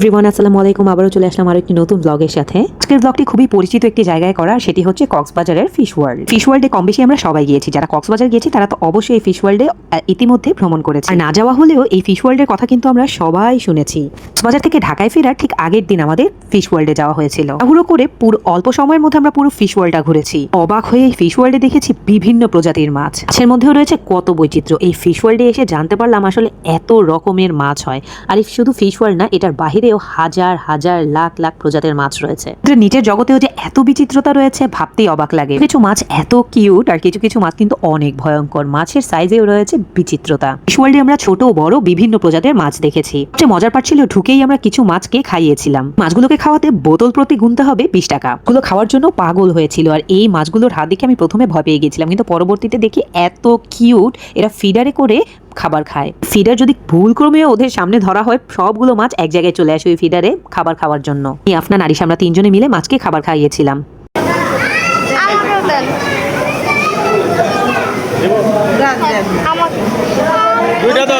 Everyone আসসালামু আলাইকুম। আবারও চলে আসলাম আরো একটি নতুন ব্লগের সাথে। আজকের ব্লগটি খুবই পরিচিত একটি জায়গায় করা, সেটি হচ্ছে কক্সবাজারের ফিশ ওয়ার্ল্ড। ফিশ ওয়ার্ল্ডে কম বেশি আমরা সবাই গিয়েছি, যারা কক্সবাজার গিয়েছি তারা তো অবশ্যই এই ফিশ ওয়ার্ল্ডে ইতিমধ্যে ভ্রমণ করেছে। আর না যাওয়া হলেও এই ফিশ ওয়ার্ল্ডের কথা কিন্তু আমরা সবাই শুনেছি। কক্সবাজার থেকে ঢাকায় ফেরার ঠিক আগের দিন আমাদের ফিশ ওয়ার্ল্ডে যাওয়া হয়েছিল। তাড়াহুড়ো করে পুরো অল্প সময়ের মধ্যে আমরা পুরো ফিশ ওয়ার্ল্ডটা ঘুরেছি। অবাক হয়ে এই ফিশ ওয়ার্ল্ডে দেখেছি বিভিন্ন প্রজাতির মাছ, মাছের মধ্যেও রয়েছে কত বৈচিত্র্য। এই ফিশ ওয়ার্ল্ডে এসে জানতে পারলাম আসলে এত রকমের মাছ হয়। আর এই শুধু ফিশ ওয়ার্ল্ড না, এটার বাহিরেও হাজার হাজার লাখ লাখ প্রজাতির মাছ রয়েছে। নিচের জগতেও যে এত বিচিত্রতা রয়েছে ভাবতেই অবাক লাগে। কিছু মাছ এত কিউট আর কিছু কিছু মাছ কিন্তু অনেক ভয়ঙ্কর। মাছের সাইজেও রয়েছে বিচিত্রতা। ফিশ ওয়ার্ল্ডে আমরা ছোট বড় বিভিন্ন প্রজাতির মাছ দেখেছি। সবচেয়ে মজার পার্ট ছিল ঢুকেই আমরা কিছু মাছকে খাইয়েছিলাম। মাছগুলোকে খাওয়াতে বোতল প্রতি গুনতে হবে 20 টাকা। গুলো খাওয়ার জন্য পাগল হয়েছিল। আর এই মাছগুলোর হাত দেখে আমি প্রথমে ভয় পেয়ে গেছিলাম, কিন্তু পরবর্তীতে দেখি এত কিউট, এরা ফিডারে করে খাবার খায়। ফিডার যদি ভুলক্রমে ওদের সামনে ধরা হয়, সবগুলো মাছ এক জায়গায় চলে আসে ওই ফিডারে খাবার খাওয়ার জন্য। আফনান আরিশ আমরা তিনজনে মিলে মাছকে খাবার খাইয়েছিলাম।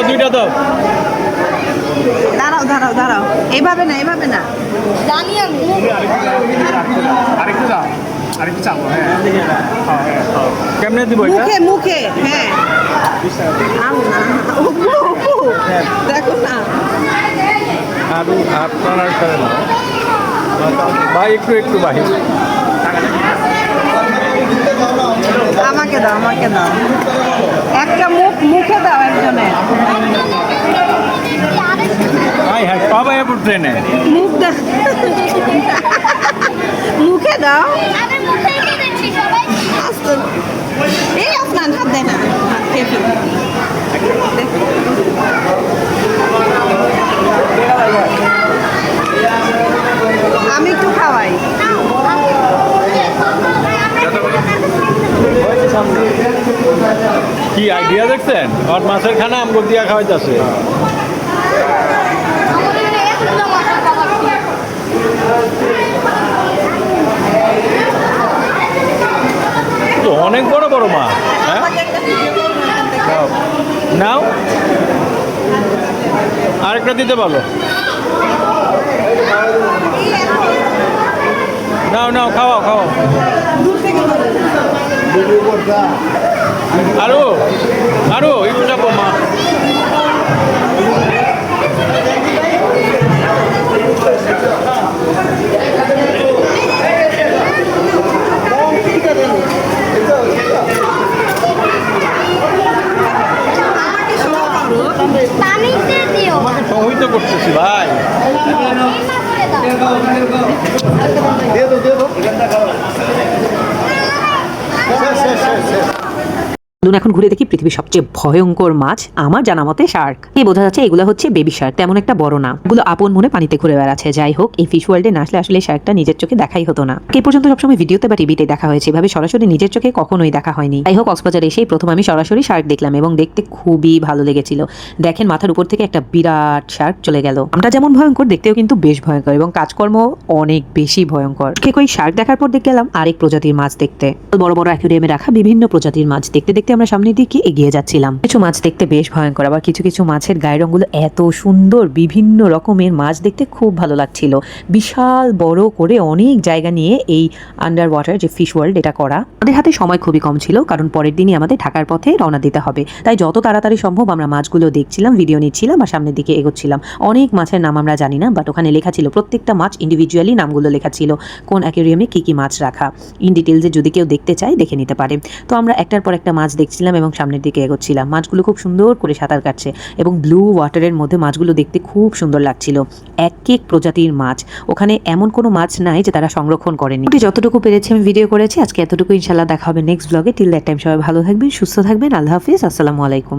দুইটা দাও। দাঁড়াও এইভাবে না জানি আমি আরেকটু দাও, আরেকটু চাপো। কেমনে দিব এটা? মুখে হ্যাঁ। দেখো না আর আপনার করে না ভাই, একটু ভাই। আমাকে দাও একটা মুখে দাও একজনের। হ্যাঁ সবাই এখন ট্রেনে মুখ দাও, মুখে দাও। এই আপনার হাত দেয় না, আমি একটু খাওয়াই। কি আইডিয়া দেখছেন? আর মাছের খানা আমগো দিয়া খাওয়াইতেছে। অনেক বড় বড় মাছ। হ্যাঁ নাও, আরেকটা দিতে পারো। নাও খাওয়াও। আরো একটু যাবো মা। সবই তো করতেছি ভাই। এখন ঘুরে দেখি পৃথিবীর সবচেয়ে ভয়ঙ্কর মাছ আমার জানা মতে শার্ক। বোঝা যাচ্ছে এগুলো হচ্ছে বেবি শার্ক, তেমন একটা বড় না। এগুলো আপন মনে পানিতে ঘুরে বেড়াচ্ছে। যাই হোক, এই ফিশ ওয়ার্ল্ডে না আসলে আসলে শার্কটা নিজের চোখে দেখাই হতো না। এ পর্যন্ত সবসময় ভিডিওতে বা টিভিতে দেখা হয়েছে, এভাবে সরাসরি নিজের চোখে কখনোই দেখা হয়নি। যাই হোক, কক্সবাজার এসেই প্রথম আমি সরাসরি শার্ক দেখলাম এবং দেখতে খুবই ভালো লেগেছিল। দেখেন মাথার উপর থেকে একটা বিরাট শার্ক চলে গেল। আমরা যেমন ভয়ঙ্কর, দেখতেও কিন্তু বেশ ভয়ঙ্কর এবং কাজকর্ম অনেক বেশি ভয়ঙ্কর। ওই শার্ক দেখার পর দেখে গেলাম আরেক প্রজাতির মাছ দেখতে। বড় বড় অ্যাকুরিয়ামে রাখা বিভিন্ন প্রজাতির মাছ দেখতে দেখতে আমরা সামনের দিকে এগিয়ে যাচ্ছিলাম। কিছু মাছ দেখতে বেশ ভয়ঙ্কর, আবার কিছু কিছু মাছের গায়ের রঙগুলো এত সুন্দর। বিভিন্ন রকমের মাছ দেখতে খুব ভালো লাগছিল। বিশাল বড় করে অনেক জায়গা নিয়ে এই আন্ডার ওয়াটার যে ফিশ ওয়ার্ল্ড এটা করা। আমাদের হাতে সময় খুবই কম ছিল, কারণ পরের দিনই আমাদের ঢাকার পথে রওনা দিতে হবে। তাই যত তাড়াতাড়ি সম্ভব আমরা মাছগুলো দেখছিলাম, ভিডিও নিচ্ছিলাম আর সামনের দিকে এগোচ্ছিলাম। অনেক মাছের নাম আমরা জানি না, বাট ওখানে লেখা ছিল প্রত্যেকটা মাছ ইন্ডিভিজুয়ালি, নামগুলো লেখা ছিল কোন অ্যাকুরিয়ামে কি মাছ রাখা। ইন ডিটেলসে যদি কেউ দেখতে চায় দেখে নিতে পারে। তো আমরা একটার পর একটা মাছ দেখছিলাম এবং সামনের দিকে এগোচ্ছিলাম। মাছগুলো খুব সুন্দর করে সাঁতার কাটছে এবং ব্লু ওয়াটারের মধ্যে মাছগুলো দেখতে খুব সুন্দর লাগছিল। এক এক প্রজাতির মাছ, ওখানে এমন কোনো মাছ নাই যে তারা সংরক্ষণ করেনি। যতটুকু পেরেছি আমি ভিডিও করেছি। আজকে এতটুকু, ইনশাল্লাহ দেখা হবে নেক্সট ব্লগে। টিল দ্যাট টাইম সবাই ভালো থাকবেন, সুস্থ থাকবেন। আল্লাহ হাফিজ, আসসালামু আলাইকুম।